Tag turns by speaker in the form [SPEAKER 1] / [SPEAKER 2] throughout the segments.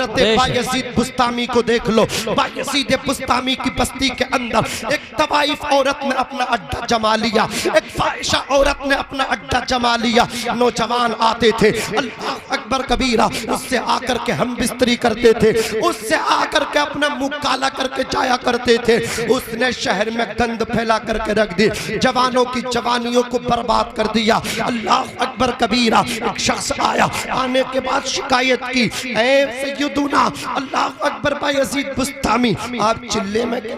[SPEAKER 1] हजरत बायजीद बुस्तामी को देख लो। बायजीद बुस्तामी की बस्ती के अंदर एक तवाइफ औरत ने अपना अड्डा जमा लिया, एक फाहिशा औरत ने अपना अड्डा जमा लिया। नौजवान आते थे, अल्लाह अकबर कबीरा, उससे आकर के हम बिस्तरी करते थे, उससे आकर के अपना मुंह काला करके जाया करते थे। उसने शहर में गंद फैला करके रख दी, जवानों की जवानियों को बर्बाद कर दिया। अल्लाह अकबर कबीरा। एक शख्स आया, आने के बाद शिकायत की, ऐ सैयदुना अल्लाह अकबर बायजीद बुस्तामी, आप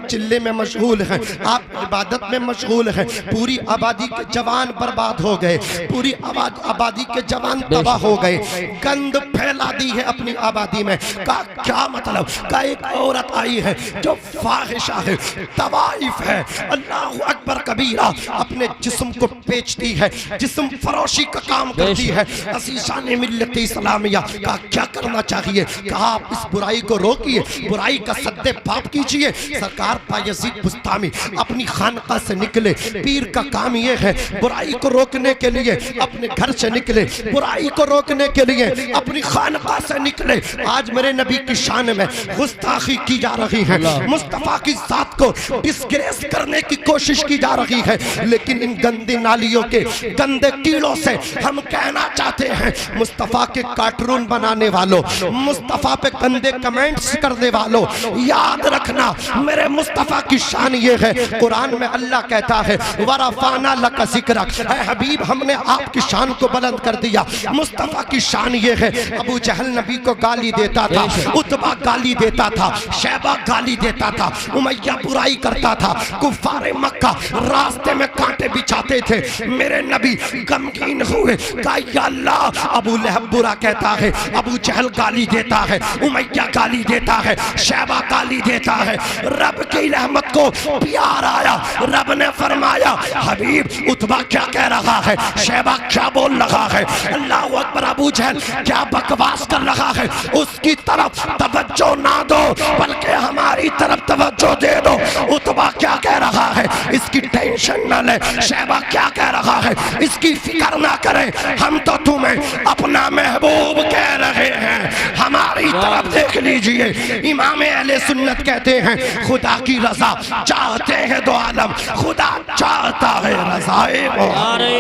[SPEAKER 1] चिल्ले में मशगूल हैं, आप इबादत में मशगूल हैं, पूरी आबादी के जवान बर्बाद हो गए, पूरी आबादी के जवान तबाह हो गए, गंद फैला दी है अपनी आबादी में। का क्या मतलब? का एक औरत आई है जो फाहिशा है, तवाइफ है, अल्लाह अकबर कबीरा, अपने जिस्म को बेचती है, जिस्म फरोशी का काम करती है। असीशान मिल्लत इस्लामिया का क्या करना चाहिए? कहा आप इस बुराई को रोकिए, बुराई का सद्दे पाप कीजिए। सरकार बायजीद बुस्तामी अपनी खानका से निकले, पीर का काम ये है बुराई को रोकने के लिए अपने घर से निकले, बुराई को रोकने के लिए अपनी खानका से निकले। आज मेरे नबी की शान में गुस्ताखी की जा रही है, मुस्तफा की जात को डिस्ग्रेस करने की कोशिश की जा रही है। लेकिन इन गंदी नालियों के गंदे कीड़ों से हम कहना चाहते हैं, मुस्तफा के कार्टून बनाने वालों, मुस्तफा पे गंदे कमेंट्स करने वालों, याद रखना मेरे मुस्तफा की शान ये है। कुरान में अल्लाह कहता है वरफाना लका जिक्रक, ऐ हबीब हमने आपकी शान को बुलंद कर दिया। मुस्तफा की शान ये है। अबू जहल नबी को गाली देता था, उतबा गाली देता था, शैबा गाली देता था, उमैया बुराई करता था, कुफारे मक्का रास्ते में कांटे बिछाते थे। मेरे नबी गमगीन हुए, कहा या अल्लाह, अबू लहब बुरा कहता है, अबू जहल गाली देता है, उमैया गाली देता है, शैबा गाली देता है। रब की रहमत को प्यार आया, रब ने फरमाया हबीब उतबा क्या कह रहा है, शैबा क्या बोल रहा है, अल्लाह अकबर, अबू जहल क्या बकवास कर रहा है, उसकी तरफ तवज्जो ना दो बल्कि हमारी तरफ तवज्जो दे दो। उतबा क्या कह रहा है इसकी टेंशन न ले, शैबा क्या कह रहा है इसकी फिक्र ना करें, हम तो तुम्हें अपना महबूब कह रहे हैं, हमारी तरफ देख लीजिए। इमाम अहले सुन्नत कहते हैं खुदा की रजा चाहते हैं दो आलम, खुदा चाहता है रज़ाए वो।
[SPEAKER 2] नारे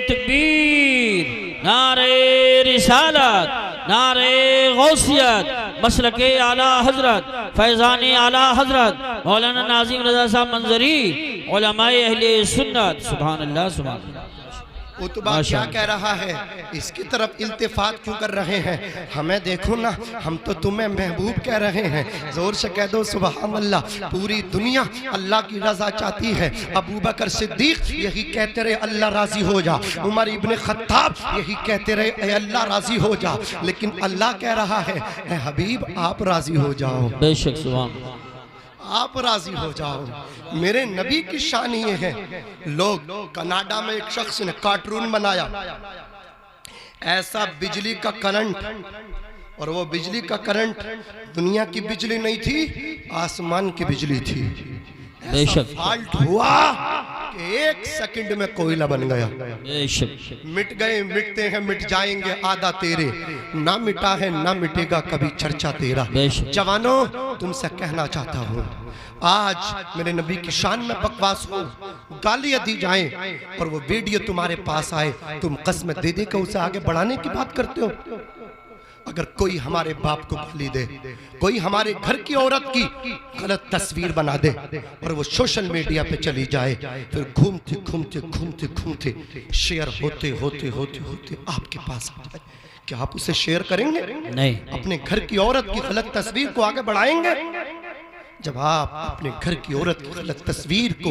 [SPEAKER 2] तकबीर, नारे रिसालत, नारे गौसियत, मसलके आला हजरत, फैज़ान आला हजरत मौलाना नाज़िम रज़ा साहब मंजरी, उलमाए अहले सुन्नत। सुभान अल्लाह, सुभान अल्लाह।
[SPEAKER 1] उतबा क्या कह रहा है, इसकी तरफ इल्तिफात क्यों कर रहे हैं? हमें देखो ना, हम तो तुम्हें महबूब कह रहे हैं, जोर से कह दो सुभान अल्लाह। पूरी दुनिया अल्लाह की रजा चाहती है, अबू बकर सिद्दीक यही कहते रहे अल्लाह राजी हो जा, उमर इब्ने खत्ताब यही कहते रहे ए अल्लाह राजी हो जा, लेकिन अल्लाह कह रहा है ए हबीब आप राजी हो जाओ।
[SPEAKER 2] बेशक, सुभान,
[SPEAKER 1] आप राजी हो जाओ। मेरे नबी की शान ये है। लोग कनाडा में एक शख्स ने कार्टून बनाया, ऐसा बिजली का करंट, और वो बिजली का करंट दुनिया की बिजली नहीं थी, आसमान की बिजली थी। ऐसा फाल्ट हुआ कि 1 सेकंड में कोयला बन गया। मिट गए, मिटते हैं, मिट जाएंगे, आधा तेरे, ना मिटा है ना मिटेगा कभी चर्चा तेरा। जवानों तुमसे कहना चाहता हूँ, आज मेरे नबी की शान में बकवास हो, गालियां दी जाएं और वो वीडियो तुम्हारे पास आए, तुम कसम दे दे के उसे आगे बढ़ाने की बात करते हो। अगर कोई हमारे बाप को गाली दे, कोई हमारे घर की औरत की गलत तस्वीर बना दे और वो सोशल मीडिया पे चली जाए, फिर घूमते घूमते घूमते घूमते शेयर होते होते होते होते आपके पास आ जाए, क्या आप उसे शेयर करेंगे? नहीं। अपने घर की औरत की गलत तस्वीर को आगे बढ़ाएंगे? जब आप अपने घर की औरत की गलत तस्वीर को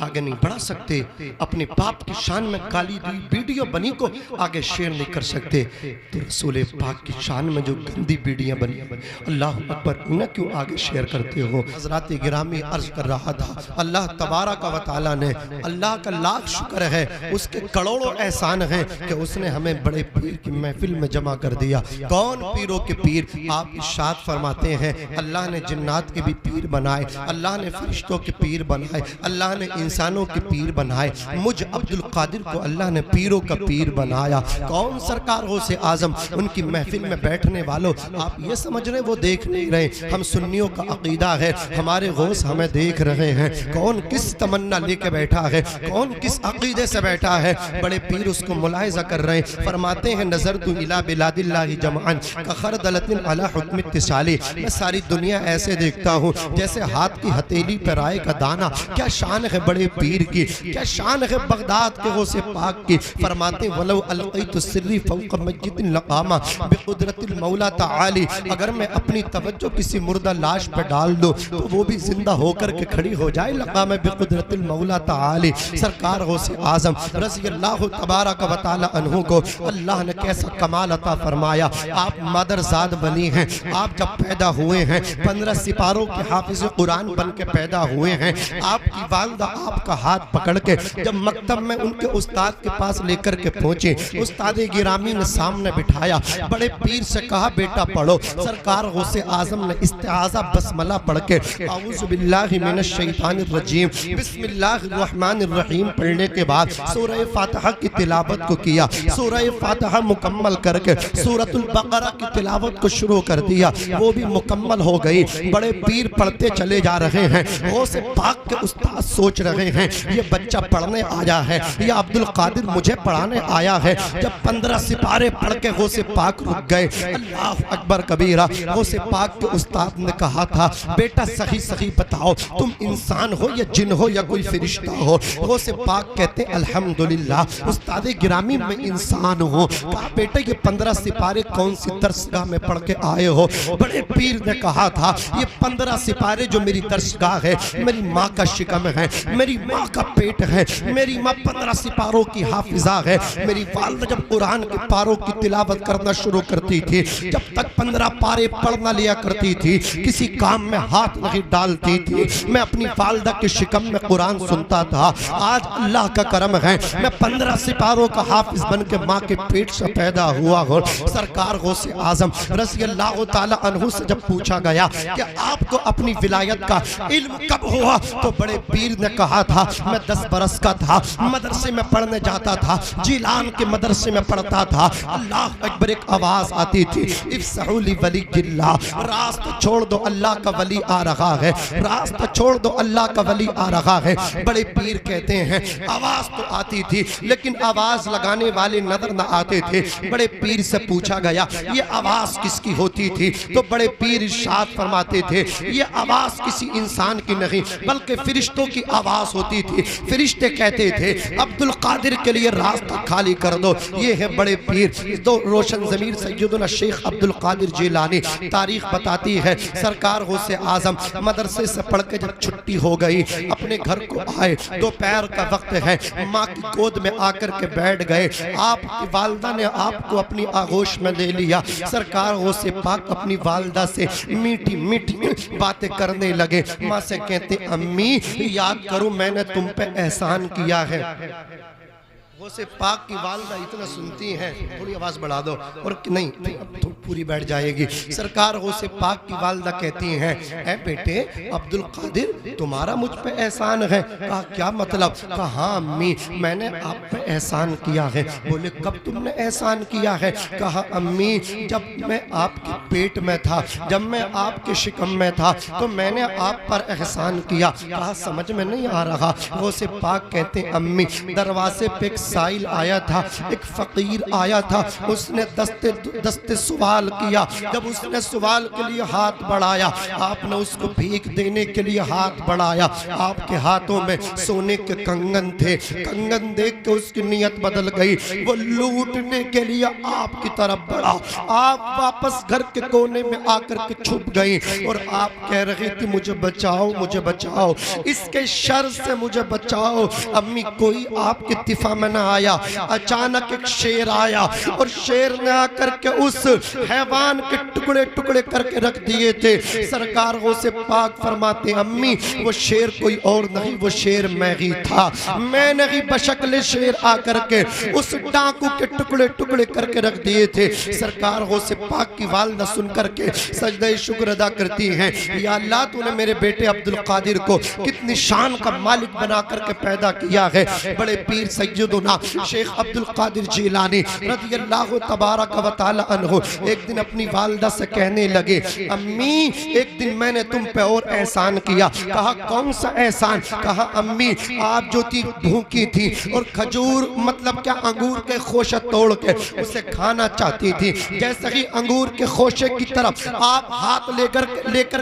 [SPEAKER 1] आगे नहीं बढ़ा सकते, अपने बाप की शान में गाली दी वीडियो बनी को आगे शेयर नहीं कर सकते, तो रसूल पाक की शान में जो गंदी वीडियो बनी, अल्लाह अकबर, उन्हें क्यों आगे शेयर करते हो? हज़रात गिरामी अर्ज कर रहा था, अल्लाह तबारक व तआला ने, अल्लाह का लाख शुक्र है, उसके करोड़ों एहसान हैं कि उसने हमें बड़े पीर की महफिल में जमा कर दिया। कौन पीरों के पीर? आप इरशाद फरमाते हैं अल्लाह ने जिन्नात के भी पीर बनाए, अल्लाह ने फरिश्तों के पीर बनाए, अल्लाह ने इंसानों के पीर बनाए, मुझ अब्दुल कादिर को अल्लाह ने पीरों का पीर बनाया। कौन सरकार गौस आजम? उनकी महफिल में बैठने वालों, आप ये समझ रहे वो देख नहीं रहे, हम सुन्नियों का अकीदा है, हमारे गौस हमें देख रहे हैं। कौन किस तमन्ना लेके बैठा है, कौन किस अकीदे से बैठा है, बड़े पीर उसको मुलाहिजा कर रहे हैं। फरमाते हैं नजर तु इला बिलादिल्लाहि जमअन का खरदलतिन अला हुक्म इत्तिसाली, मैं सारी दुनिया ऐसे देखता हूँ जैसे हाथ की हथेली पर राय का दाना। क्या शान है बड़े पीर की, क्या शान है बगदाद के गौसे पाक की। फरमाते वलो अलक़ैतु सिर्री फौक़ मस्जिदिन लक़ामा बिक़ुदरतिल मौला तआली, अगर मैं अपनी तवज्जो किसी मुर्दा लाश पर डाल दूं तो वो भी जिंदा होकर के खड़ी हो जाए, लक़ामा बिक़ुदरतिल मौला तआली। सरकार गौसे आजम रज़ी अल्लाह तबारक व तआला अन्हु को अल्लाह ने कैसा कमाल अता फरमाया। आप मदरजाद बनी हैं, आप जब पैदा हुए हैं 15 सिपारों के हाफिज़ कुरान बन के पैदा हुए हैं। आपकी वालिदा आपका हाथ पकड़ के जब मकतब में उनके उस्ताद के पास लेकर के पहुंचे, उस्ताद गिरामी ने सामने बिठाया, बड़े पीर से कहा बेटा पढ़ो। सरकार गौसे आजम ने इस्तिआज़ा बसमला पढ़ के औज़ु बिल्लाहि मिनश शैतानिर रजीम बिस्मिल्लाहिर रहमानिर रहीम पढ़ने के बाद सूरह फातिहा की तिलावत को किया। सूरह फातिहा मुकम्मल करके सूरतुल बकरा की तिलावत को शुरू कर दिया, वो भी मुकम्मल हो गई। बड़े पीर पढ़ते चले जा रहे हैं। गौसे पाक के उस्ताद सोच रहे हैं ये बच्चा पढ़ने आया है, ये अब्दुल कादिर मुझे पढ़ाने आया है। जब 15 सिपारे पढ़ के गौसे पाक रुक गए, अल्लाह अकबर कबीरा, गौसे पाक के उस्ताद ने कहा था बेटा सही सही बताओ तुम इंसान हो या जिन हो या कोई फरिश्ता हो। गौसे पाक कहते अल्हम्दुलिल्लाह उस्ताद गिरामी में इंसान हो। कहा बेटा ये 15 सिपारे कौन सी दरसगाह में पढ़ के आए हो? बड़े पीर ने कहा था ये 15 सिपारे जो मेरी दरसगाह है, मेरी माँ का शिकम है, मेरी माँ का पेट है, मेरी माँ 15 सिपारों की हाफिजा है। मेरी वालिदा जब कुरान के पारों की तिलावत करना शुरू करती थी, जब तक 15 पारे पढ़ना लिया करती थी, किसी काम में हाथ नहीं डालती थी, मैं अपनी वालिदा के शिकम में कुरान सुनता था। आज अल्लाह का करम है मैं 15 सिपारों का हाफिज बन के माँ के पेट से पैदा हुआ हूँ। सरकार गौसे आजम रज़ी अल्लाह ताला अन्हु से जब पूछा गया कि आपको अपनी विलायत का इल्म कब हुआ, तो बड़े पीर ने कहा था मैं 10 बरस का था, मदरसे में पढ़ने जाता था, जिलान के मदरसे में पढ़ता था। अल्लाह अकबर एक आवाज आती थी इफ्सहू ली वलीयिल्लाह, रास्ता छोड़ दो अल्लाह का वली आ रहा है, रास्ता छोड़ दो अल्लाह का वली आ रहा है। बड़े पीर कहते हैं आवाज तो आती थी लेकिन आवाज लगाने वाले नजर न आते थे। बड़े पीर से पूछा गया ये आवाज किसकी होती थी, तो बड़े पीर इरशाद फरमाते थे ये आवाज किसी इंसान की नहीं बल्कि फरिश्तों की आवाज होती थी। फरिश्ते कहते थे अब्दुल कादिर के लिए रास्ता खाली कर दो। ये है बड़े पीर दो रोशन ज़मीर सैयदना शेख अब्दुल कादिर जिलानी। तारीख बताती है सरकार गौसे आजम मदरसे से पढ़ के जब छुट्टी हो गई अपने घर को आए, दोपहर का वक्त है, माँ की गोद में आकर के बैठ गए। आपकी वालिदा ने आपको अपनी आगोश में ले लिया। सरकार गौसे पाक अपनी वालिदा से मीठी मीठी बातें करने लगे। माँ से कहते अम्मी याद करो मैंने तुम पे एहसान किया है। गौसे पाक की वालिदा इतना सुनती हैं, थोड़ी आवाज बढ़ा दो और नहीं तो पूरी बैठ जाएगी। सरकार गौसे पाक की वालिदा कहती हैं ऐ बेटे अब्दुल कादिर तुम्हारा मुझ पे एहसान है। कहा क्या मतलब? कहा हाँ अम्मी मैंने आप पे एहसान किया है। बोले कब तुमने एहसान किया है? कहा अम्मी जब मैं आपके पेट में था, जब मैं आपके शिकम में था तो मैंने आप पर एहसान किया। कहा समझ में नहीं आ रहा। गौसे पाक कहते अम्मी दरवाजे पे साइल आया था, एक फकीर आया था, उसने दस्ते सवाल किया। जब उसने सवाल के लिए हाथ बढ़ाया आपने उसको भीख देने के लिए हाथ बढ़ाया। आपके हाथों में सोने के कंगन थे, कंगन देख के उसकी नीयत बदल गई, वो लूटने के लिए आपकी तरफ बढ़ा। आप वापस घर के कोने में आकर के छुप गई और आप कह रही थी मुझे बचाओ, मुझे बचाओ, इसके शर से मुझे बचाओ। अम्मी कोई आपके दिफा में न आया। अचानक एक शेर आया और शेर ने आकर के उस हैवान के टुकड़े टुकड़े करके रख दिए थे। सरकार से पाक फरमाते अम्मी वो शेर कोई और नहीं, वो शेर मैं ही था। मैंने ही बशक्ल शेर आकर के उस डाकू के टुकड़े टुकड़े करके रख दिए थे। सरकार से पाक की वालदा सुन करके सजदे शुक्र अदा करती हैं, या अल्लाह तूने मेरे बेटे अब्दुल कादिर को कितनी शान का मालिक बना करके पैदा किया है। बड़े पीर सैयदुना शेख अब्दुल कादिर जिलानी रज़ियल्लाहु तबारक व तआला अन्हु एक दिन अपनी वालदा से कहने लगे अम्मी एक दिन मैंने तुम पे और एहसान किया। कहा कौन सा एहसान? कहा अम्मी आप जो थी भूखी थी और खजूर मतलब क्या अंगूर के खोशे तोड़ के उसे खाना चाहती थी। जैसे ही अंगूर के खोशे की तरफ आप हाथ लेकर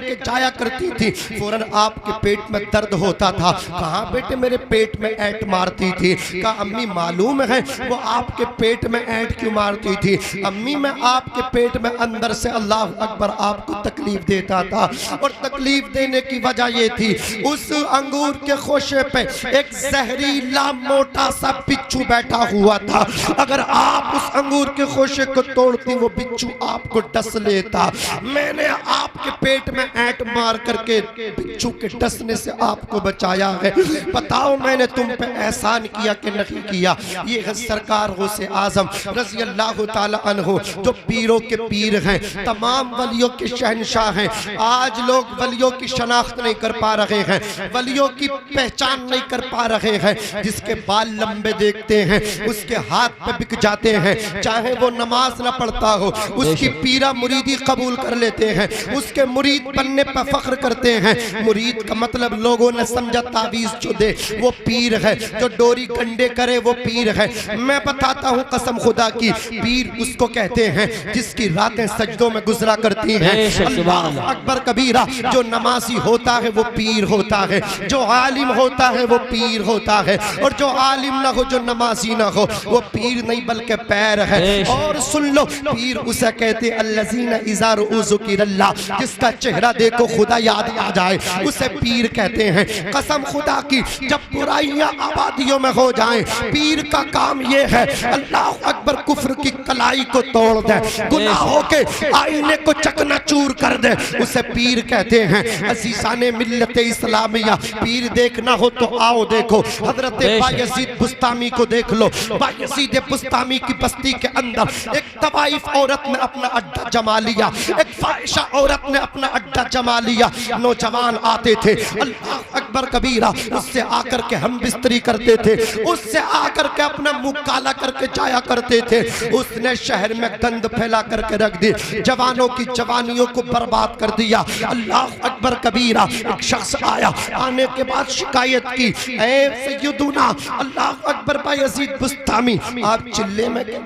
[SPEAKER 1] के जाया करती थी, फौरन आपके पेट में दर्द होता था। कहा बेटे मेरे पेट में ऐंठ मारती थी। कहा अम्मी मालूम है वो आपके पेट में ऐंठ क्यों मारती थी? अम्मी मैं आपके पेट में अंदर से अल्लाह अकबर आपको तकलीफ देता था, और तकलीफ देने की वजह ये थी उस अंगूर के खोशे पे एक जहरीला मोटा सा बिच्छू बैठा हुआ था। अगर आप उस अंगूर के खोशे को तोड़ती वो बिच्छू आपको डस लेता। मैंने आपके पेट में ऐंठ मार करके बिच्छू के डसने से आपको बचाया है। बताओ मैंने तुम पे एहसान किया कि नहीं किया? ये है सरकार गौसे आजम रज़ियल्लाहु ताला अन्हु जो पीरों के पीर हैं, तमाम वलियों के शहंशाह हैं। आज लोग वलियों की शनाख्त नहीं कर पा रहे हैं, वलियों की पहचान नहीं कर पा रहे हैं। जिसके बाल लंबे देखते हैं उसके हाथ पे बिक जाते हैं, चाहे वो नमाज ना पढ़ता हो उसकी पीरा मुरीदी कबूल कर लेते हैं, उसके मुरीद बनने पर फख्र करते हैं। मुरीद का मतलब लोगों ने समझा तावीज जो दे वो पीर है, जो डोरी कंडे करे वो पीर है। मैं बताता हूँ कसम खुदा की, पीर उसको कहते हैं जिसकी रातें सजदों में गुजरा करती हैं। अल्लाह अकबर कबीरा। जो नमाजी होता है वो पीर होता है, जो आलिम होता है वो पीर होता है, और जो आलिम ना हो जो नमाजी ना हो वो पीर नहीं बल्कि पैर है। और सुन लो पीर उसे कहते अल्लज़ीना इज़ा रुअू ज़ुकिरल्लाह, जिसका चेहरा देखो खुदा याद आ जाए उसे पीर कहते हैं। कसम खुदा की जब बुराइयां आबादियों में हो जाएं, पीर का काम ये है अल्लाह अकबर कुफ्र की कलाई को तोड़ दे, गुनाहों के आईने को चकनाचूर कर दे, उसे पीर कहते हैं। अज़ीज़ाने मिल्लत इस्लामिया, पीर देखना हो तो आओ देखो हजरत बायज़ीद बुस्तामी को देख लो। बायज़ीद बुस्तामी की बस्ती के अंदर एक तवाइफ औरत ने अपना अड्डा जमा लिया, एक फाहिशा औरत ने अपना अड्डा जमा लिया। नौजवान आते थे अल्लाह अकबर कबीरा, उससे आकर के हम बिस्तरी करते थे, उससे आकर के अपना मुंह काला करके जाया करते थे। उसने शहर में गंद फैला करके रख दी, जवानों की जवानियों को बर्बाद कर दिया। अल्लाह अकबर कबीरा। एक शख्स आया, आने के बाद शिकायत की, ऐ सैयदुना अल्लाह अकबर बायज़ीद बुस्तामी, आप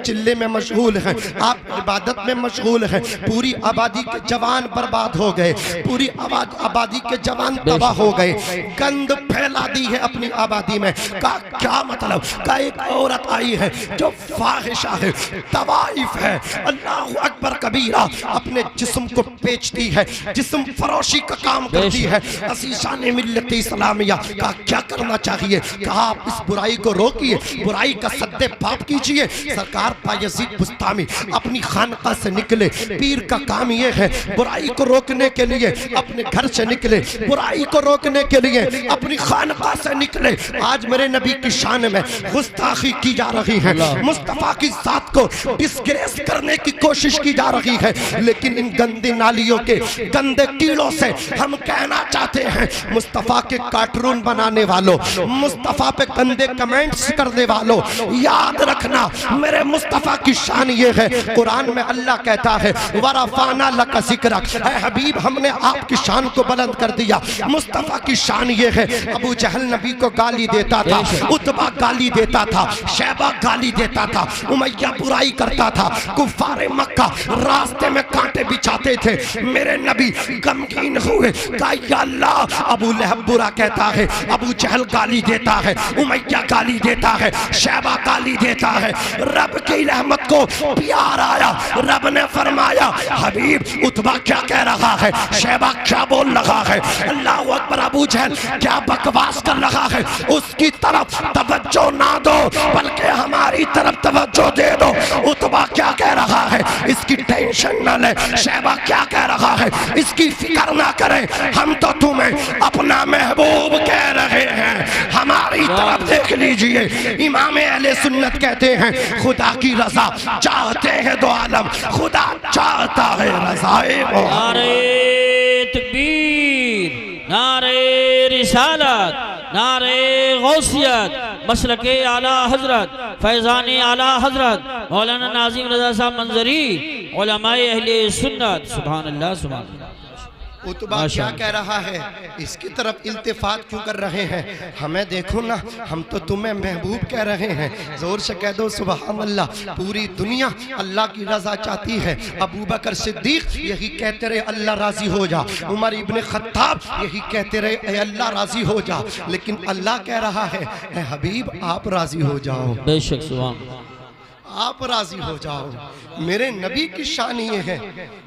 [SPEAKER 1] चिल्ले में मशगूल हैं, आप इबादत में मशगूल हैं, पूरी आबादी के जवान बर्बाद हो गए, पूरी आबादी के जवान तबाह हो गए, गंद फैला दी है अपनी आबादी में। का क्या मतलब? का एक औरत आई है जो फाहिशा है, तवाइफ है, अल्लाह अकबर कबीरा, अपने जिस्म को बेचती है, जिस्म फरोशी का काम करती है। अज़ीज़ाने मिल्लत इस्लामिया का क्या करना चाहिए? कहा आप इस बुराई को रोकिए, बुराई का सद्दे पाप कीजिए। सरकार बायज़ीद बुस्तामी अपनी खानका से निकले, पीर का काम ये है बुराई को रोकने के लिए अपने घर से निकले, बुराई को रोकने के लिए अपनी खानका से निकले। आज मेरे नबी की शान में गुस्ताखी की जा रही है, मुस्तफा की जात को डिस्ग्रेस करने की कोशिश की जा रही है, लेकिन इन गंदी नालियों के गंदे कीड़ों से हम कहना चाहते हैं मुस्तफा के कार्टून बनाने वालों, मुस्तफा पे गंदे कमेंट्स करने वालों, याद रखना मेरे मुस्तफा की शान ये है। कुरान में अल्लाह कहता है वरफ़अना लका ज़िक्रक, ऐ हबीब हमने आपकी शान को बुलंद कर दिया। मुस्तफा की शान ये है। अबू जहल नबी को गाली देता था, उतबा गाली देता था, शैबा गाली देता था, उमैया बुराई करता था, कुफ़ारे मक्का रास्ते में कांटे बिछाते थे। मेरे नबी गमगीन हुए, कहा या अल्लाह, अबू लहब बुरा कहता है, अबू जहल गाली देता है, उमैया गाली देता है, शैबा गाली देता है। रब की रहमत को प्यार आया, रब ने फरमाया हबीब उतबा क्या कह रहा है, शैबा क्या बोल रहा है, अल्लाह अकबर, अबू जहल क्या बकवास कर रहा है, उसकी तरफ तवज्जो ना दो बल्कि हमारी तरफ तवज्जो दे दो। उतबा क्या कह रहा है, इसकी टेंशन न ले। शैबा क्या कह रहा है, इसकी फिक्र ना करें, हम तो तुम्हें अपना महबूब कह रहे हैं, हमारी तरफ देख लीजिए। इमाम अहले सुन्नत कहते हैं खुदा की रजा चाहते हैं दो आलम, खुदा चाहता है रज़ाए वो।
[SPEAKER 2] नारे तकबीर, नारे रिसालत, नारे गौसियत, मसलके आला हजरत, फैज़ान आला हजरत मौलाना नाज़िम रज़ा साहब मंजरी, उलमाए अहले सुन्नत। सुभान अल्लाह, सुभान अल्लाह।
[SPEAKER 1] उतबा क्या कह रहा है, इसकी तरफ इल्तिफात क्यों कर रहे हैं, हमें देखो ना, हम तो तुम्हें महबूब कह रहे हैं, जोर से कह दो सुभान अल्लाह। पूरी दुनिया अल्लाह की रजा चाहती है, अबू बकर सिद्दीक यही कहते रहे अल्लाह राजी हो जा, उमर इब्ने खत्ताब यही कहते रहे ए अल्लाह राजी हो जा, लेकिन अल्लाह कह रहा है ए हबीब आप राजी हो जाओ,
[SPEAKER 2] बेशक, सुभान,
[SPEAKER 1] आप राजी हो जाओ। मेरे नबी की शान ये है।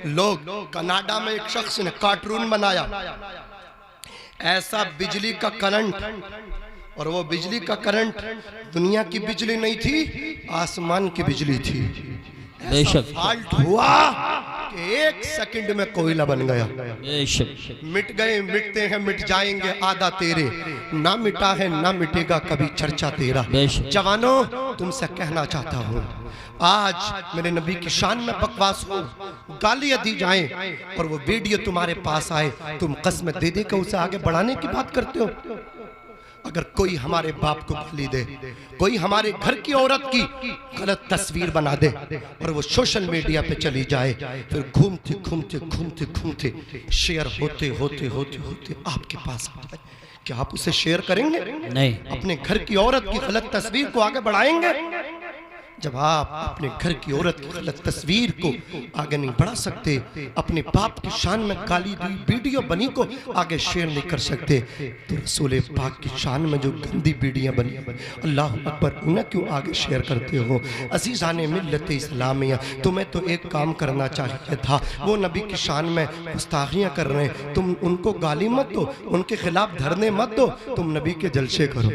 [SPEAKER 1] लोग कनाडा में एक शख्स ने कार्टून बनाया, ऐसा बिजली का करंट, और वो बिजली का करंट दुनिया की बिजली नहीं थी, आसमान की बिजली थी। ऐसा फाल्ट हुआ कि 1 सेकंड में कोयला बन गया। मिट गए, मिटते हैं, मिट जाएंगे, आधा तेरे, ना मिटा है ना मिटेगा कभी चर्चा तेरा। जवानों, तुमसे कहना चाहता हूँ, आज मेरे नबी की शान में बकवास हो, गालियां दी जाएं और वो वीडियो तुम्हारे पास आए, तुम कसम दे दे कर उसे आगे बढ़ाने की बात करते हो। अगर कोई हमारे बाप को गाली दे, कोई हमारे घर की औरत की गलत तस्वीर बना दे और वो सोशल मीडिया पे चली जाए, फिर घूमते घूमते घूमते घूमते शेयर होते होते होते होते आपके पास आ जाए, क्या आप उसे शेयर करेंगे? नहीं। अपने घर की औरत की गलत तस्वीर को आगे बढ़ाएंगे? जब आप अपने घर की औरत की गलत तस्वीर को आगे नहीं बढ़ा सकते, अपने बाप की शान में गाली दी वीडियो बनी को आगे शेयर नहीं कर सकते, तो रसूल पाक की शान में जो गंदी वीडियो बनी, अल्लाह अकबर, उन्हें क्यों आगे शेयर करते हो? अज़ीज़ाने मिल्लत इस्लामिया, तुम्हें तो एक काम करना चाहिए था, वो नबी की शान में गुस्ताखियाँ कर रहे हैं, तुम उनको गाली मत दो, उनके खिलाफ धरने मत दो, तुम नबी के जलसे करो।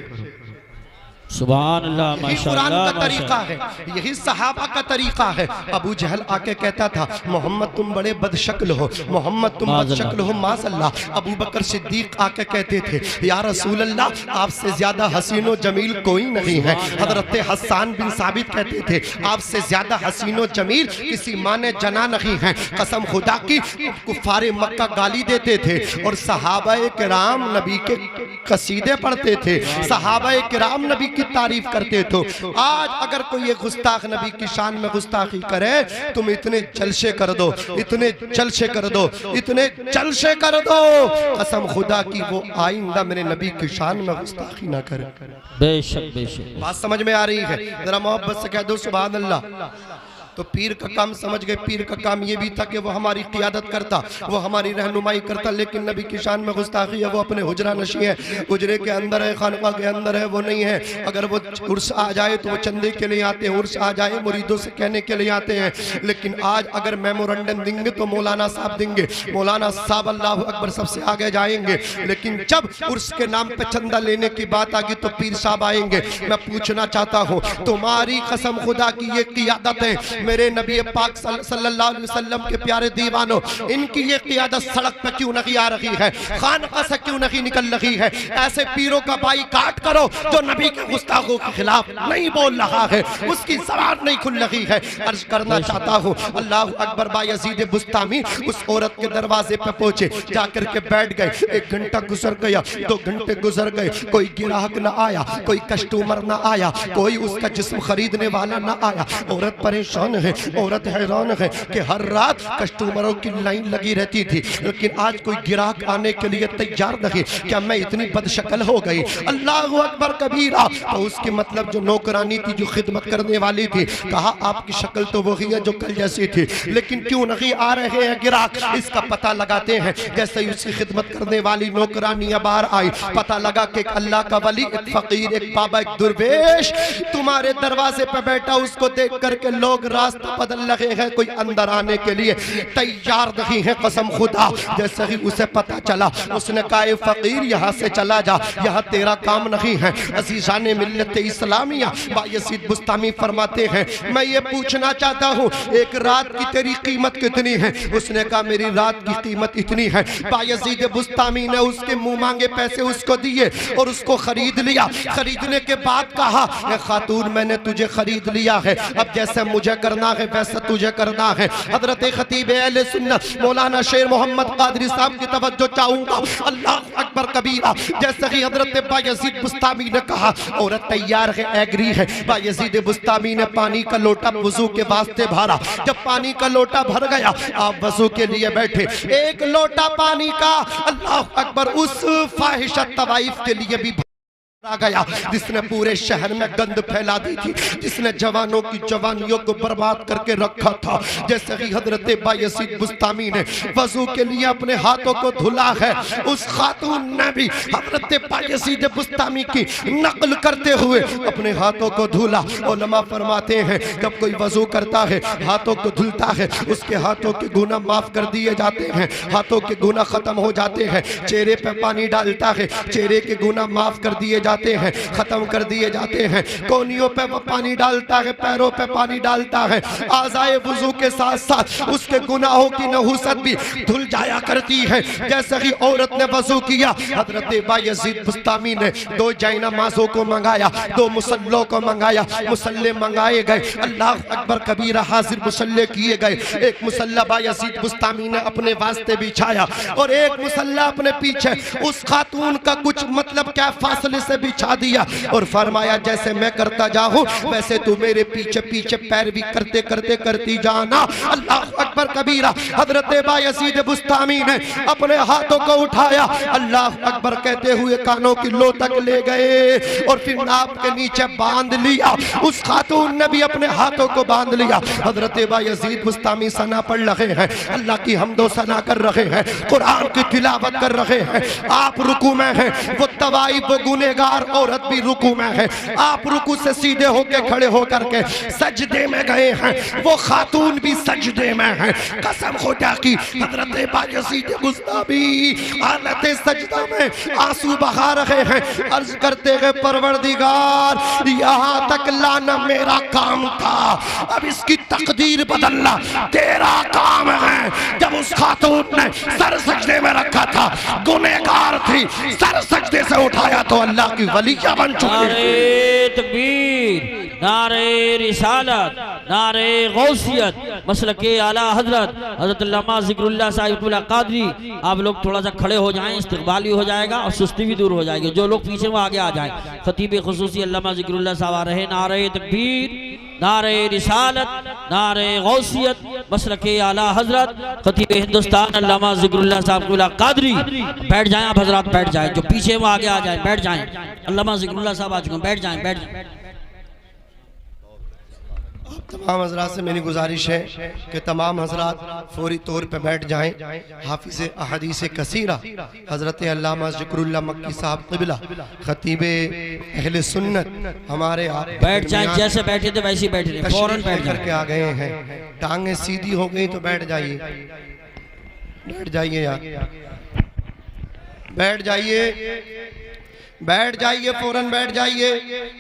[SPEAKER 2] सुभान अल्लाह,
[SPEAKER 1] यही कुरान का तरीका है, यही सहाबा का तरीका है। अबू जहल आके कहता था मोहम्मद तुम बड़े बदशक्ल हो, मोहम्मद तुम बदशक्ल हो, माशअल्लाह। अबू बकर सिद्दीक आके कहते थे या रसूल अल्लाह आपसे ज्यादा हसीन व जमील कोई नहीं है। हजरत हसन बिन साबित कहते थे आपसे ज्यादा हसीन व जमील किसी माँ ने जना नहीं है। कसम खुदा की कुफारे मक्का गाली देते थे और सहाबाए किराम नबी के कसीदे पढ़ते थे, सहाबाए किराम नबी की तारीफ करते थे। आज अगर कोई ये गुस्ताख नबी की शान में गुस्ताखी करे, तुम इतने जलसे कर दो, इतने जलसे कर दो, इतने जलसे कर दो, कसम खुदा की वो आइंदा मेरे नबी की शान में गुस्ताखी ना करे।
[SPEAKER 2] बेशक, बेशक।
[SPEAKER 1] बात समझ में आ रही है? जरा मोहब्बत से कह दो सुभान अल्लाह। तो पीर का काम समझ गए, पीर का काम ये भी था कि वो हमारी क़ियादत करता, वो हमारी रहनुमाई करता, लेकिन नबी की शान में गुस्ताखी है, वो अपने हुजरा नशी है, हुजरे के अंदर है, खानका के अंदर है, वो नहीं है। अगर वो उर्स आ जाए तो वो चंदे के लिए आते हैं, उर्स आ जाए मुरीदों से कहने के लिए आते हैं। लेकिन आज अगर मेमोरेंडम देंगे तो मौलाना साहब देंगे, मौलाना साहब अल्लाह अकबर सबसे आगे जाएंगे, लेकिन जब उर्स के नाम पे चंदा लेने की बात आ गई तो पीर साहब आएंगे। मैं पूछना चाहता हूँ, तुम्हारी कसम खुदा की ये क़ियादत है, मेरे नबी पाक सल्लल्लाहु अलैहि वसल्लम के प्यारे दीवानों, इनकी ये क़ियादत सड़क पे क्यों नहीं आ रही है, खानका से क्यों नहीं निकल रही है? ऐसे पीरों का बाईकाट करो जो नबी के गुस्ताखों के खिलाफ नहीं बोल रहा है, उसकी ज़बान नहीं खुल रही है। अर्ज करना चाहता हूँ, अल्लाह अकबर बायज़ीद बुस्तामी उस औरत के दरवाजे पे पहुंचे, जाकर के बैठ गए। 1 घंटा गुजर गया, 2 घंटे गुजर गए, कोई गिराहक ना आया, कोई कस्टमर ना आया, कोई उसका जिस्म खरीदने वाला ना आया। औरत परेशान है, औरत हैरान है कि हर रात कस्टमरों की लाइन लगी रहती थी, लेकिन आज कोई गिराहक आने के लिए तैयार नहीं। क्या मैं इतनी बदशक्ल हो गई? अल्लाह अकबर कबीरा। तो उसके मतलब जो नौकरानी थी, जो खिदमत करने वाली थी, कहा आपकी शक्ल तो वही है जो कल जैसी थी, लेकिन क्यों नहीं आ रहे हैं गिराहक? इसका पता लगाते हैं। जैसे ही उसकी खिदमत करने वाली नौकरानियां बाहर आई, पता लगा कि एक अल्लाह का वली, एक फकीर, एक बाबा, एक दुर्वेश तुम्हारे दरवाजे पे बैठा। उसको देख करके लोग रास्ता बदल रहे हैं, कोई अंदर आने के लिए तैयार नहीं है। कसम खुदा, जैसे ही उसे पता चला उसने कहा ए फकीर यहाँ से चला जा, यहाँ तेरा काम नहीं है। अजीजान मिल्लत इस्लामिया बायजीद बुस्तामी फरमाते हैं मैं ये पूछना चाहता हूँ एक रात की तेरी कीमत कितनी है? उसने कहा मेरी रात की कीमत इतनी है। बायजीद बुस्तामी ने उसके मुंह मांगे पैसे उसको दिए और उसको खरीद लिया। खरीदने के बाद कहा खातून मैंने तुझे खरीद लिया है, अब जैसे मुझे करना है वैसा तुझे करना है। हजरत खतीब अहले सुन्नत मौलाना शेर मोहम्मद कादरी साहब की तवज्जो चाहूंगा। अल्लाह अकबर कबीरा। जैसे ही हजरत बायजीद बुस्तामी ने कहा औरत तैयार है, एग्री है। बायजीद बुस्तामी ने पानी का लोटा वजू के वास्ते भरा। जब पानी का लोटा भर गया आप वजू के लिए बैठे, एक लोटा पानी का अल्लाह अकबर उस फाहिशा तवाइफ के लिए भी आ गया जिसने पूरे शहर में गंद फैला दी थी, जिसने जवानों की जवानियों को बर्बाद करके रखा था। जैसे ही हजरत बायजीद बुस्तामी ने वजू के लिए अपने हाथों को धुला है, उस खातून ने भी हजरत बायजीद बुस्तामी की नकल करते हुए अपने हाथों को धुला। उलमा फरमाते हैं जब कोई वजू करता है हाथों को धुलता है उसके हाथों के गुनाह माफ कर दिए जाते हैं, हाथों के गुनाह खत्म हो जाते हैं। चेहरे पे पानी डालता है, चेहरे के गुनाह माफ कर दिए जाते हैं, खत्म कर दिए जाते हैं। कोनियों पे वो पानी डालता है, पैरों पे पानी डालता है। आज़ाए वुज़ू के साथ साथ उसके गुनाहों की नहुसत भी धुल जाया करती है। जैसे ही औरत ने वज़ू किया हजरत बायजीद बुस्तामी ने 2 जायनमाज़ों को मंगाया, 2 मुसल्लों को मंगाया, मुसल्ले मंगाए गए। अल्लाह अकबर कबीरा हाजिर मुसल्ले किए गए। एक मुसल्ला बायजीद बुस्तामी ने अपने वास्ते बिछाया और एक मुसल्ला अपने पीछे उस खातून का कुछ मतलब क्या फासले से बिछा दिया और फरमाया जैसे मैं करता जाऊं वैसे तू मेरे पीछे पीछे पैर भी करते करते करती जाना। अल्लाह अकबर कबीरा। हजरत बायजीद बुस्तामी ने अपने हाथों को उठाया, अल्लाह अकबर कहते हुए कानों की लो तक ले गए और फिर नाप के नीचे बांध लिया। उस खातून ने भी अपने हाथों को बांध लिया। हजरत बायजीद बुस्तामी सना पढ़ रहे हैं, अल्लाह की हमदो सना कर रहे हैं, कुरान की तिलावत कर रहे हैं। आप रुकू में हैं, वो तवाइफ वो गुनहगार औरत भी रुकू में है। आप रुकू से सीधे होके खड़े होकर के सजदे में गए हैं, वो खातून भी सजदे में है। कसम खुदा की हजरत बायजीद बुस्तामी हालत सजदा में आंसू बहा रहे हैं, अर्ज करते हैं परवरदिगार यहाँ तक लाना मेरा काम था, अब इसकी तकदीर बदलना तेरा काम है। जब उस खातून ने सर सजदे में रखा था, गुनहगार थी, सर सजदे से उठाया तो अल्लाह की वलिया बन चुकी।
[SPEAKER 2] नारे तकबीर, नारे रिसालत, नारे गौसियत, मसलके आला हजरत हजरत अल्लामा ज़िक्रुल्लाह साहिबुल्लाह कादरी। आप लोग थोड़ा सा खड़े हो जाएं, इस्तकबाल भी हो जाएगा और सुस्ती भी दूर हो जाएगी। जो लोग पीछे वो आगे आ जाएं। खतीब खुसूसी अल्लामा ज़िक्रुल्लाह साहब आ रहे। नारे तकबीर, नारे रिसालत, नारे गौसियत, मसलके आला हजरत खतीब हिंदुस्तान अल्लामा ज़िक्रुल्लाह साहिबुल्लाह कादरी। बैठ जाएं आप हजरात, बैठ जाएं। जो पीछे वो आगे आ जाएं, बैठ जाएं। अल्लामा ज़िक्रुल्लाह साहब आ चुके हैं, बैठ जाएं, बैठ जाएं।
[SPEAKER 1] तमाम हजरात से मेरी गुजारिश है कि तमाम हजरात फौरी तौर पे बैठ जाएं। हाफिज अहदीस कसीरा हजरत अल्लामा ज़िक्रुल्लाह मक्की साहब क़िबला खतीब अहले सुन्नत हमारे आप
[SPEAKER 2] बैठ जाएं, जैसे बैठे थे वैसे ही बैठे रहे, फौरन बैठ
[SPEAKER 1] करके आ गए हैं। टांगें सीधी हो गई तो बैठ जाइए, बैठ जाइए यार, बैठ जाइए, बैठ जाइए, फौरन बैठ जाइए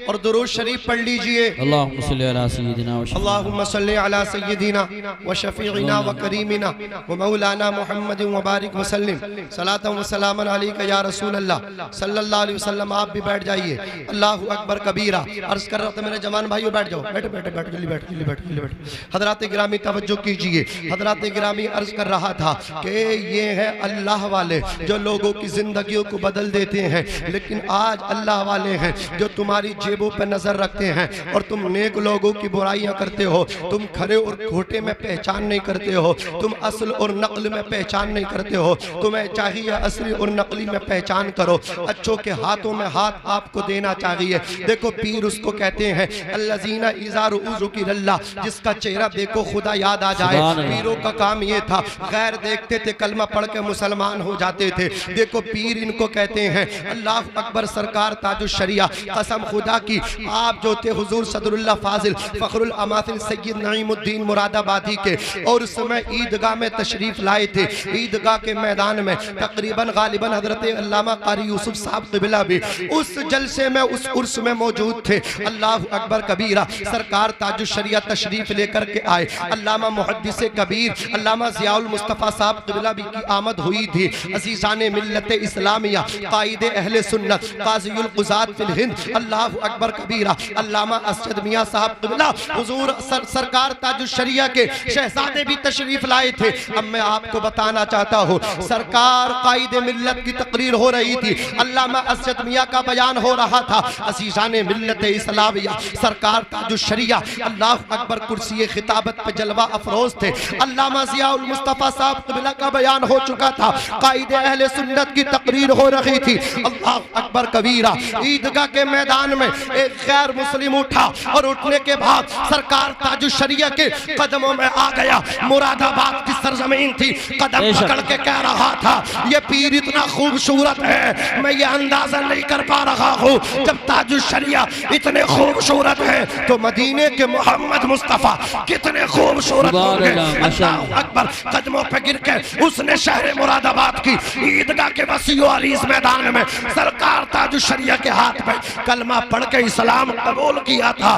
[SPEAKER 1] और दुरूद शरीफ पढ़ लीजिए।
[SPEAKER 2] अल्लाहुम्मा सल्ली अला सय्यिदिना
[SPEAKER 1] अल्लाहुम्मा सल्ली अला सय्यिदिना व शफीइना व करीमिना व मौलाना मुहम्मद व बारिक व सल्लिम सलातन व सलामन अलैका या रसूल अल्लाह सल्लल्लाहु अलैहि वसल्लम। आप भी बैठ जाइए। अल्लाहु अकबर कबीरा। अर्ज कर रहा था मेरे जवान भाइयों, बैठ जाओ, बैठो बैठो बैठ जल्दी बैठ जल्दी बैठ जल्दी बैठ। हजरात गिरामी तवज्जो कीजिए। हजरात गिरामी अर्ज कर रहा था कि ये है अल्लाह वाले जो लोगों की जिंदगियों को बदल देते हैं, लेकिन आज अल्लाह वाले हैं जो तुम्हारी जेबों पर नजर रखते हैं और तुम नेक लोगों की बुराइयां करते हो। तुम खरे और खोटे में पहचान नहीं करते हो, तुम असल और नकल में पहचान नहीं करते हो। तुम्हें चाहिए असली और नकली में पहचान करो। अच्छों के हाथों में हाथ आपको देना चाहिए। देखो पीर उसको कहते हैं अल्लज़ीना इज़ा रुज़ु किल्लाह, जिसका चेहरा देखो खुदा याद आ जाए। पीरों का काम ये था, गैर देखते थे कलमा पढ़ के मुसलमान हो जाते थे। देखो पीर इनको कहते हैं। अल्लाह अकबर अकबर सरकार ताजुश शरिया, कसम खुदा की आप जो थे हुजूर सदरुल्लाह फाजिल फखरुल अमासिल सैयद नईमुद्दीन मुरादाबादी के, और उस समय ईदगाह में तशरीफ लाए थे। ईदगाह के मैदान में तकरीबन गालिबन हजरत अल्लामा कारी यूसुफ साहब क़िबला भी उस जलसे में, उस उर्स में मौजूद थे। अल्लाह अकबर कबीरा, सरकार ताजुश शरिया तशरीफ लेकर के आए। अल्लामा मुहद्दिस कबीर अल्लामा ज़ियाउल मुस्तफ़ा साहब क़िबला भी की आमद हुई थी। अज़ीज़ाने मिल्लत इस्लामिया, कायदे अहले सुन्नत, काज़ियुल क़ुज़ात फिल हिंद, अल्लाह अकबर कबीरा अल्लामा असद मियाँ साहब क़िबला हुजूर सरकार ताजुश शरिया के शहजादे भी तशरीफ लाए थे। अब मैं आपको बताना चाहता हूँ, सरकार कायदे मिल्लत की तकरीर हो रही थी, अल्लामा असद मियाँ का बयान हो रहा था। अज़ीज़ाने मिल्लत इस्लामिया, सरकार ताजुश शरिया अल्लाह अकबर कुर्सी खिताबत पे जलवा अफरोज थे। अल्लामा ज़ियाउल मुस्तफ़ा साहब क़िबला का बयान हो चुका था, कायदे अहले सुन्नत की तकरीर हो रही थी। अल्लाह अकबर कबीरा, ईदगाह के मैदान में एक गैर मुस्लिम उठा और उठने के बाद सरकार ताजुश शरिया के कदमों में आ गया। मुरादाबाद की सरजमीन थी, कदम पकड़ के कह रहा था, ये पीर इतना खूबसूरत है, मैं ये अंदाजा नहीं कर पा रहा हूँ। जब ताजुश शरिया इतने खूबसूरत है तो मदीने के मोहम्मद मुस्तफ़ा कितने खूबसूरत होंगे। अल्लाह अकबर, कदमों पे गिर के उसने शहर मुरादाबाद की ईदगाह के वसीओ अरीज मैदान में सरकार ताजुश शरिया के हाथ में कलमा पढ़ के इस्लाम कबूल किया था।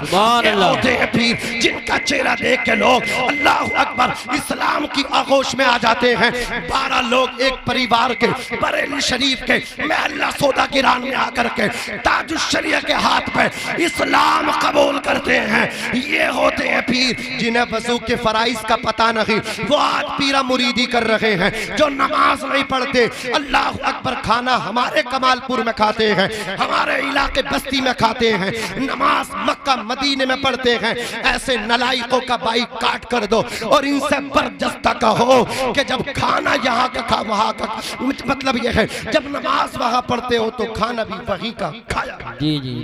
[SPEAKER 1] ये होते हैं पीर जिनका चेहरा देख के लोग अल्लाह अकबर इस्लाम की आगोश में आ जाते हैं। 12 लोग एक परिवार के बरेली शरीफ के महल्ला सौदा गिरान में आकर के ताजुश शरिया के हाथ पे इस्लाम कबूल करते हैं। ये होते हैं पीर जिन्हें वज़ू के फराइज का पता नहीं, वो आज पीरा मुरीदी कर रहे हैं। जो नमाज नहीं पढ़ते, अल्लाह अकबर, खाना हमारे कमालपुर में खाते हैं, हमारे इलाके बस्ती में खाते हैं, नमाज मक्का मदीने में पढ़ते हैं। ऐसे नलायकों का बाइक काट कर दो और इनसे बर्जस्ता कहो कि जब खाना यहाँ का खा वहाँ का, मतलब यह है जब नमाज वहाँ पढ़ते हो तो खाना भी वहीं का खाया।
[SPEAKER 2] जी जी,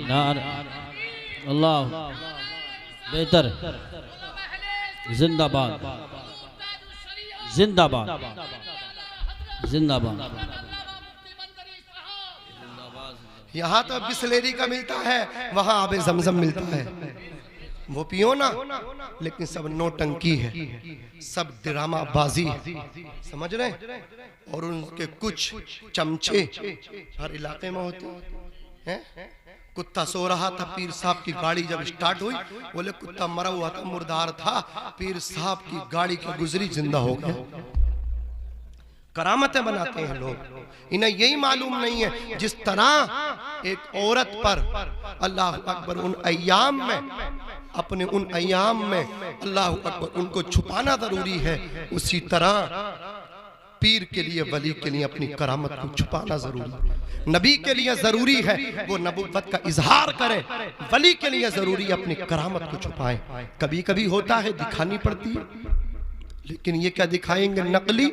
[SPEAKER 2] अल्लाह बेहतर, जिंदाबाद जिंदाबाद जिंदाबाद।
[SPEAKER 1] यहाँ तो बिस्लेरी का मिलता है, वहाँ आबे ज़मज़म मिलता है, वो पियो ना, लेकिन सब नोटंकी है, सब ड्रामा बाजी है, समझ रहे हैं। और उनके कुछ चमचे हर इलाके में होते हैं। कुत्ता सो रहा था, पीर साहब की गाड़ी जब स्टार्ट हुई, बोले कुत्ता मरा हुआ था, मुर्दार था, पीर साहब की गाड़ी की गुजरी जिंदा हो गया। करामतें बनाते हैं लोग, इन्हें यही मालूम नहीं है जिस तरह एक औरत पर अल्लाह अकबर उन अय्याम में, अपने उन अय्याम में अल्लाह अकबर उनको छुपाना जरूरी है, उसी तरह पीर के लिए, वली के लिए अपनी करामत को छुपाना जरूरी। नबी के लिए जरूरी है वो नबुव्वत का इजहार करे, वली के लिए जरूरी है अपनी करामत को छुपाए। कभी कभी होता है दिखानी पड़ती है, लेकिन ये क्या दिखाएंगे, नकली।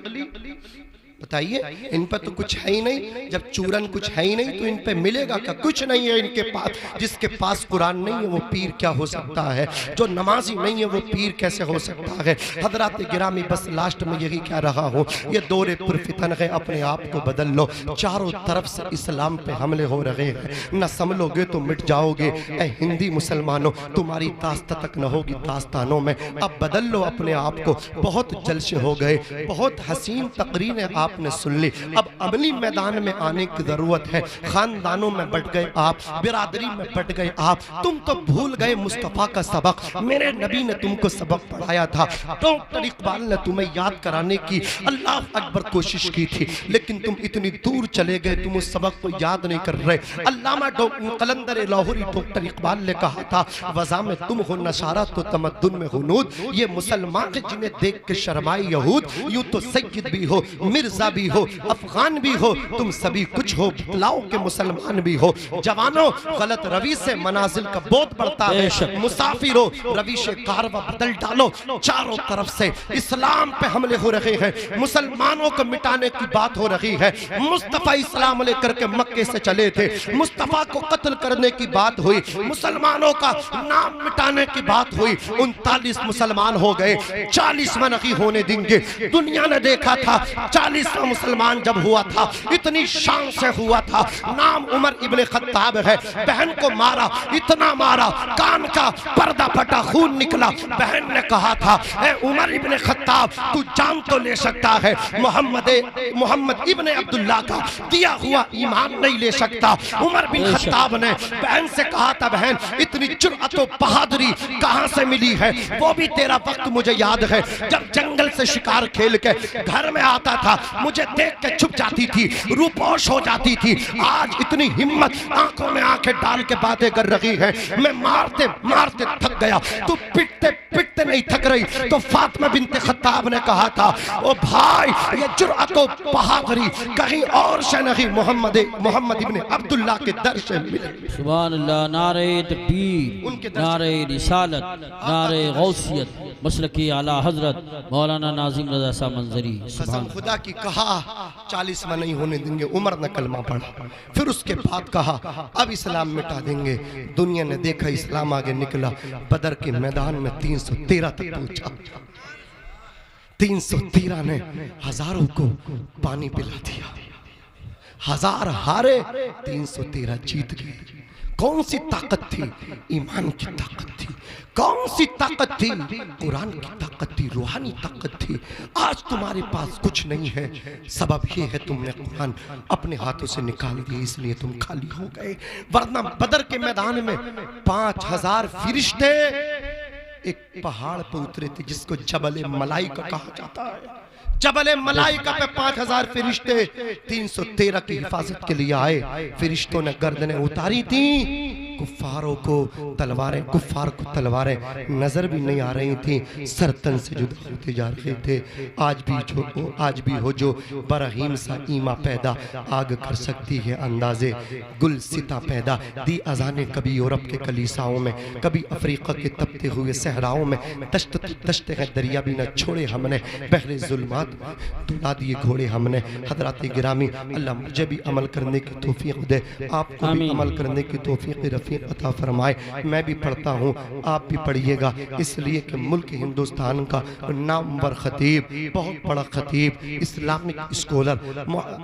[SPEAKER 1] बताइए, इन पर तो कुछ है ही नहीं। जब चूरन कुछ है ही नहीं तो इन पे मिलेगा क्या? कुछ नहीं है इनके पास। जिसके पास कुरान नहीं है वो पीर क्या हो सकता है? जो नमाजी नहीं है वो पीर कैसे हो सकता है? हजरात गिरामी, बस लास्ट में यही कह रहा हूँ, ये दौरे पुरफितन है, अपने आप को बदल लो। चारों तरफ से इस्लाम पे हमले हो रहे हैं, न संभलोगे तो मिट जाओगे। ऐ हिंदी मुसलमानों, तुम्हारी दास्ता तक न होगी दास्तानों में। अब बदल लो अपने आप को। बहुत जलसे हो गए, बहुत हसीन तकरीरें आपने सुन ली, अब अमली मैदान में आने की जरूरत है। खानदानों में बट गए आप, बिरादरी में बट गए आप, तुम तो भूल गए मुस्तफ़ा का सबक। मेरे नबी ने तुमको सबक पढ़ाया था, डॉक्टर इकबाल ने तुम्हें याद कराने की अल्लाह अकबर कोशिश की थी, लेकिन तुम इतनी दूर चले गए, तुम उस सबक को याद नहीं कर रहे। अल्लामा कलंदर लाहौरी डॉक्टर इकबाल ने कहा था, वज़ा में तुम हो नशारा तो तमद्दुन में हुनूद। ये मुसलमान जिन्हें देख के शर्माए यहूद, यूं तो सैयद भी हो, मिर्जा भी हो, अफगान भी हो, तुम सभी कुछ हो, बदलाव के मुसलमान भी हो। जवानों, गलत रवि से मनाजिल का बोध बढ़ता है। मुसाफिरों, रवि से कारवा बदल डालो। चारों तरफ से इस्लाम पे हमले हो रहे हैं, मुसलमानों को मिटाने की बात हो रही है। मुस्तफा इस्लाम लेकर के मक्के से चले थे, मुस्तफा को कत्ल करने की बात हुई, मुसलमानों का नाम मिटाने की बात हुई। 39 मुसलमान हो गए, 40 नहीं होने देंगे। दुनिया ने देखा था 40 40वां मुसलमान जब हुआ था इतनी शान से हुआ था, नाम उमर इब्ने खत्ताब है। बहन को मारा, इतना मारा कान का पर्दा फटा, खून निकला। बहन ने कहा था, ए उमर इब्ने खत्ताब तू जान तो ले सकता है, मोहम्मद इब्ने अब्दुल्ला का दिया हुआ ईमान नहीं ले सकता। उमर बिन खत्ताब ने बहन से कहा था, बहन इतनी जुर्अत और बहादुरी कहां से मिली है? वो भी तेरा वक्त मुझे याद है, जब जंगल से शिकार खेल के घर में आता था, मुझे देख के छुप जाती थी, रूपोश हो जाती थी। आज इतनी हिम्मत, आंखों में आंखें डाल के बातें कर रही है। मैं मारते मारते थक गया, तू पिटते पिटते नहीं थक रही। तो फातिमा बिनते खत्ताब ने कहा था, ओ भाई ये जुर्अत और बहादुरी कहीं और से नहीं, मोहम्मद इब्ने अब्दुल्ला के दर से मिले।
[SPEAKER 2] सुभान अल्लाह। नारे तकबीर, नारे रिसालत, नारे गौसियत, मसलकी आला हजरत मौलाना नाजिम रज़ा साहब मंजरी।
[SPEAKER 1] कसम खुदा की कहा 40 में नहीं होने देंगे। उमर ने कलमा पढ़ा, फिर उसके बाद कहा अब इस्लाम मिटा देंगे। दुनिया ने देखा इस्लाम आगे निकला। बदर के मैदान में 313 तक पहुंचा। 313 ने हजारों को पानी पिला दिया। 1000 हारे, 313 जीत गए। कौन सी ताकत थी? ईमान की ताकत थी। कौन सी ताकत थी? कुरान की ताकत थी, रूहानी ताकत थी। आज तुम्हारे पास कुछ नहीं है, सबब ये है तुमने कुरान अपने हाथों से निकाल दिए, इसलिए तुम खाली हो गए। वरना बदर के मैदान में 5000 फरिश्ते एक पहाड़ पर उतरे थे जिसको जबल मलाइका कहा जाता है। जबल मलाइका पे 5000 फरिश्ते 313 की हिफाजत के लिए आए। फरिश्तों ने गर्दनें उतारी थी, कुफ्फारों को तलवारें, कुफ्फार को तलवारें नजर भी नहीं आ रही थी, सरतन से जुदा होते जा रहे थे। आज भी हो जो बरहीम सा ईमा पैदा, आग कर सकती है अंदाजे गुल सिता पैदा। दी अजाने कभी यूरोप के कलीसाओं में, कभी अफ्रीका के तपते हुए सहराओं में। दश्त है दरिया भी न छोड़े हमने, बहरे जुल्मात दुला दिए घोड़े हमने। हजरात गिरामी, अल्लाह मुझे भी अमल करने की तौफीक दे, आपको भी अमल करने की तौफीक रफीक अता फरमाए। मैं भी पढ़ता हूँ, आप भी पढ़िएगा, इसलिए कि मुल्क हिंदुस्तान का नामवर खतीब, बहुत बड़ा खतीब, इस्लामिक स्कॉलर,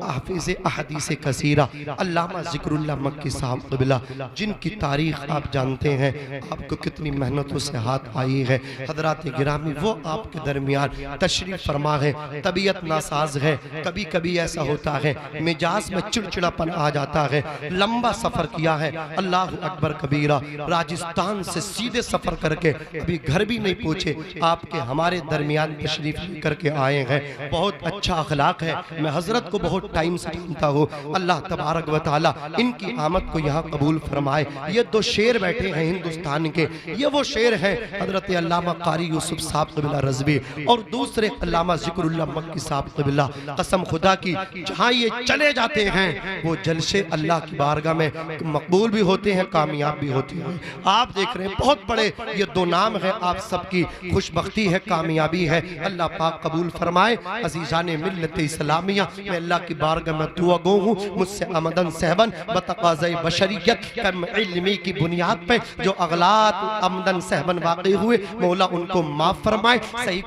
[SPEAKER 1] हाफिज़ अहदीस कसीरा, अल्लामा ज़िक्रुल्लाह मक्की साहब क़िबला, जिनकी तारीख़ आप जानते हैं, आपको कितनी मेहनतों से हाथ आई है। हजरात गिरामी, वो आपके दरमियान तशरीफ़ फरमा है। तबीयत नासाज है, कभी कभी ऐसा होता है मिजाज में चिड़चिड़ापन आ जाता है। लंबा सफ़र किया है, अल्लाह अकबर कबीरा, राजस्थान से सीधे सफ़र करके अभी घर भी नहीं पहुँचे, आपके हमारे दरमियान तशरीफ करके आए हैं। बहुत अच्छा अखलाक है, मैं हज़रत को बहुत टाइम से जानता हूँ। अल्लाह तबारक व तआला इनकी आमद को यहाँ कबूल फरमाए। ये 2 शेर बैठे हैं हिंदुस्तान के, ये वो शेर हैं हज़रत अल्लामा कारी यूसुफ साहब क़िबला रज़वी और दूसरे अल्लामा ज़िक्रुल्लाह मक्की साहब क़िबला। कसम खुदा की, जहाँ ये चले जाते हैं वो जलसे अल्लाह की बारगाह में मकबूल भी होते हैं, कामयाब भी होती है। आप देख रहे हैं बहुत बड़े ये 2 नाम है, आप सबकी खुशबख्ती है, कामयाबी है। अल्लाह पाक कबूल फरमाए। अज़ीज़ाने मिल्लत इस्लामिया, मैं अल्लाह की बारगाह में दुआ गो हूँ, मुझसे अमदन सहबन बतक़ाज़े बशरियत कम इल्मी की बुनियाद पे जो अगलात अमदन सहबन वाक़ई हुए, मौला उनको माफ़ फरमाए। सही